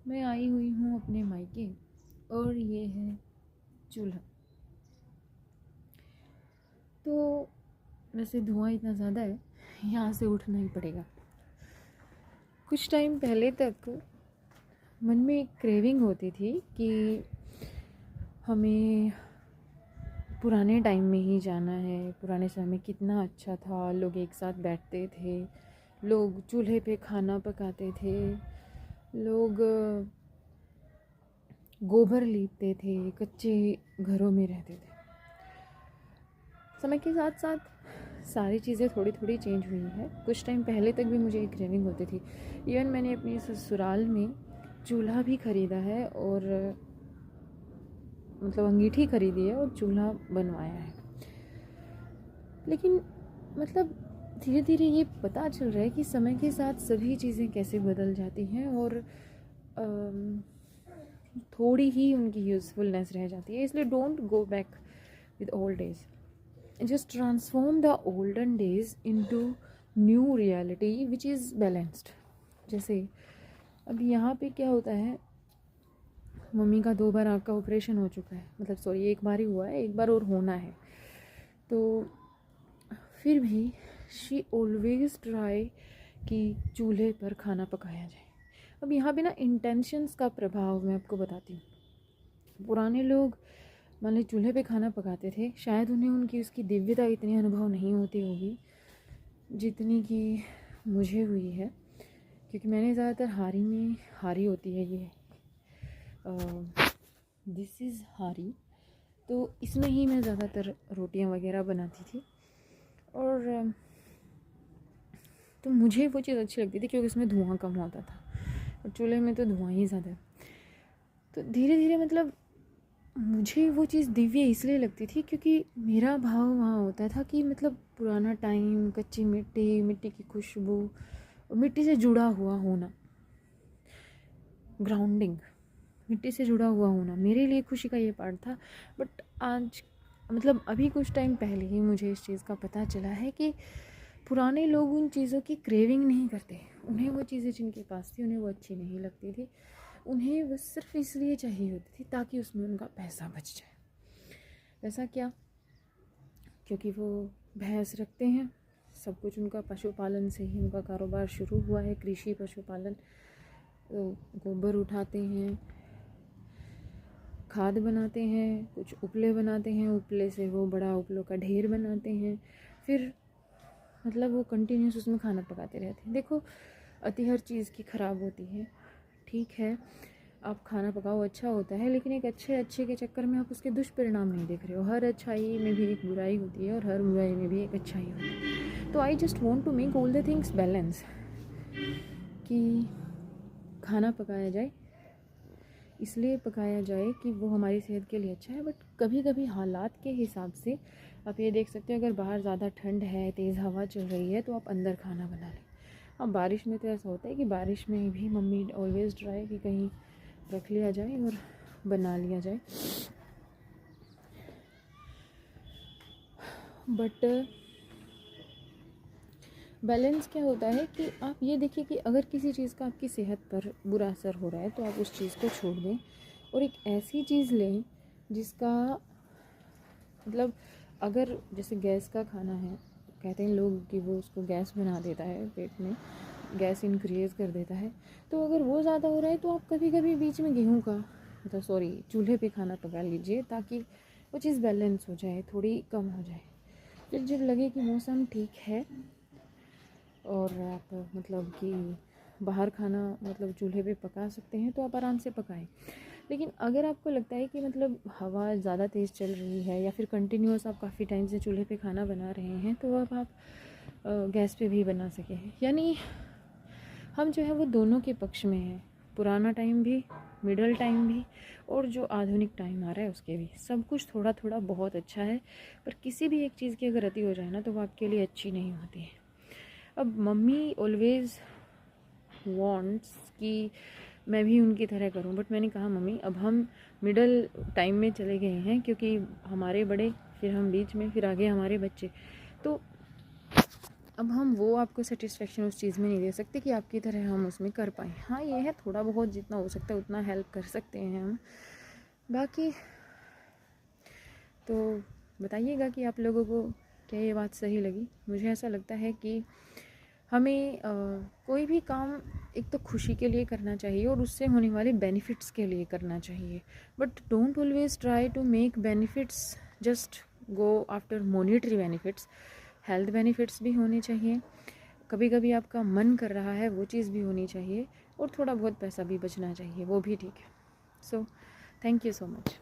मैं आई हुई हूँ अपने मायके और ये है चूल्हा। तो वैसे धुआं इतना ज़्यादा है, यहाँ से उठना ही पड़ेगा। कुछ टाइम पहले तक मन में एक क्रेविंग होती थी कि हमें पुराने टाइम में ही जाना है। पुराने समय कितना अच्छा था, लोग एक साथ बैठते थे, लोग चूल्हे पे खाना पकाते थे, लोग गोबर लीपते थे, कच्चे घरों में रहते थे। समय के साथ साथ सारी चीज़ें थोड़ी थोड़ी चेंज हुई है। कुछ टाइम पहले तक भी मुझे एक क्रेविंग होती थी। इवन मैंने अपने ससुराल में चूल्हा भी ख़रीदा है और मतलब अंगीठी ख़रीदी है और चूल्हा बनवाया है। लेकिन मतलब धीरे धीरे ये पता चल रहा है कि समय के साथ सभी चीज़ें कैसे बदल जाती हैं और थोड़ी ही उनकी यूज़फुलनेस रह जाती है। इसलिए don't go back with old days, just transform the olden days into new reality which is balanced। जैसे अब यहाँ पे क्या होता है, मम्मी का 2 बार आँख का ऑपरेशन हो चुका है, मतलब सॉरी एक बार ही हुआ है, एक बार और होना है। तो फिर भी शी ऑलवेज ट्राई कि चूल्हे पर खाना पकाया जाए। अब यहाँ पे ना इंटेंशंस का प्रभाव मैं आपको बताती हूँ। पुराने लोग मान ली चूल्हे पे खाना पकाते थे, शायद उन्हें उनकी उसकी दिव्यता इतनी अनुभव नहीं होती होगी जितनी कि मुझे हुई है, क्योंकि मैंने ज़्यादातर हारी होती है ये, दिस इज़ हारी। तो इसमें ही मैं ज़्यादातर रोटियां वगैरह बनाती थी और तो मुझे वो चीज़ अच्छी लगती थी क्योंकि उसमें धुआं कम होता था और चूल्हे में तो धुआं ही ज़्यादा। तो धीरे धीरे मतलब मुझे वो चीज़ दिव्य इसलिए लगती थी क्योंकि मेरा भाव वहाँ होता था कि मतलब पुराना टाइम, कच्ची मिट्टी, मिट्टी की खुशबू, मिट्टी से जुड़ा हुआ होना, ग्राउंडिंग, मिट्टी से जुड़ा हुआ होना मेरे लिए खुशी का ये पार्ट था। बट आज मतलब अभी कुछ टाइम पहले ही मुझे इस चीज़ का पता चला है कि पुराने लोग उन चीज़ों की क्रेविंग नहीं करते। उन्हें वो चीज़ें जिनके पास थी उन्हें वो अच्छी नहीं लगती थी, उन्हें बस सिर्फ इसलिए चाहिए होती थी ताकि उसमें उनका पैसा बच जाए। ऐसा क्या, क्योंकि वो भैंस रखते हैं, सब कुछ उनका पशुपालन से ही उनका कारोबार शुरू हुआ है, कृषि पशुपालन। तो गोबर उठाते हैं, खाद बनाते हैं, कुछ उपले बनाते हैं, उपले से वो बड़ा उपलों का ढेर बनाते हैं, फिर मतलब वो कंटिन्यूस उसमें खाना पकाते रहते हैं। देखो अति हर चीज़ की ख़राब होती है, ठीक है आप खाना पकाओ अच्छा होता है, लेकिन एक अच्छे के चक्कर में आप उसके दुष्परिणाम नहीं देख रहे हो। हर अच्छाई में भी एक बुराई होती है और हर बुराई में भी एक अच्छाई होती है। तो I just want to make all the things balance, कि खाना पकाया जाए इसलिए पकाया जाए कि वो हमारी सेहत के लिए अच्छा है, बट कभी कभी हालात के हिसाब से आप ये देख सकते हो, अगर बाहर ज़्यादा ठंड है, तेज़ हवा चल रही है, तो आप अंदर खाना बना लें। अब बारिश में तो ऐसा होता है कि बारिश में भी मम्मी ऑलवेज़ ट्राई कि कहीं रख लिया जाए और बना लिया जाए। बट बैलेंस क्या होता है कि आप ये देखिए कि अगर किसी चीज़ का आपकी सेहत पर बुरा असर हो रहा है तो आप उस चीज़ को छोड़ दें और एक ऐसी चीज़ लें जिसका मतलब, अगर जैसे गैस का खाना है, कहते हैं लोग कि वो उसको गैस बना देता है, पेट में गैस इंक्रीज़ कर देता है। तो अगर वो ज़्यादा हो रहा है तो आप कभी कभी बीच में गेहूँ का मतलब सॉरी चूल्हे पे खाना पका लीजिए ताकि वो चीज़ बैलेंस हो जाए, थोड़ी कम हो जाए। फिर जब लगे कि मौसम ठीक है और आप मतलब कि बाहर खाना मतलब चूल्हे पे पका सकते हैं तो आप आराम से पकाएं। लेकिन अगर आपको लगता है कि मतलब हवा ज़्यादा तेज़ चल रही है या फिर कंटिन्यूस आप काफ़ी टाइम से चूल्हे पे खाना बना रहे हैं तो अब आप गैस पे भी बना सकें। यानी हम जो है वो दोनों के पक्ष में हैं, पुराना टाइम भी, मिडल टाइम भी और जो आधुनिक टाइम आ रहा है उसके भी। सब कुछ थोड़ा थोड़ा बहुत अच्छा है, पर किसी भी एक चीज़ की अगर अति हो जाए ना तो वो आपके लिए अच्छी नहीं होती है। अब मम्मी ऑलवेज़ वांट्स कि मैं भी उनकी तरह करूं, बट मैंने कहा मम्मी अब हम मिडल टाइम में चले गए हैं, क्योंकि हमारे बड़े, फिर हम बीच में, फिर आगे हमारे बच्चे। तो अब हम वो आपको सेटिस्फेक्शन उस चीज़ में नहीं दे सकते कि आपकी तरह हम उसमें कर पाएँ। हाँ, ये है थोड़ा बहुत जितना हो सकता है उतना हेल्प कर सकते हैं हम। बाकी तो बताइएगा कि आप लोगों को क्या ये बात सही लगी। मुझे ऐसा लगता है कि हमें कोई भी काम एक तो खुशी के लिए करना चाहिए और उससे होने वाले बेनिफिट्स के लिए करना चाहिए, but don't always try to make benefits just go after monetary benefits. Health benefits भी होने चाहिए, कभी कभी आपका मन कर रहा है वो चीज़ भी होनी चाहिए, और थोड़ा बहुत पैसा भी बचना चाहिए, वो भी ठीक है। So thank you so much.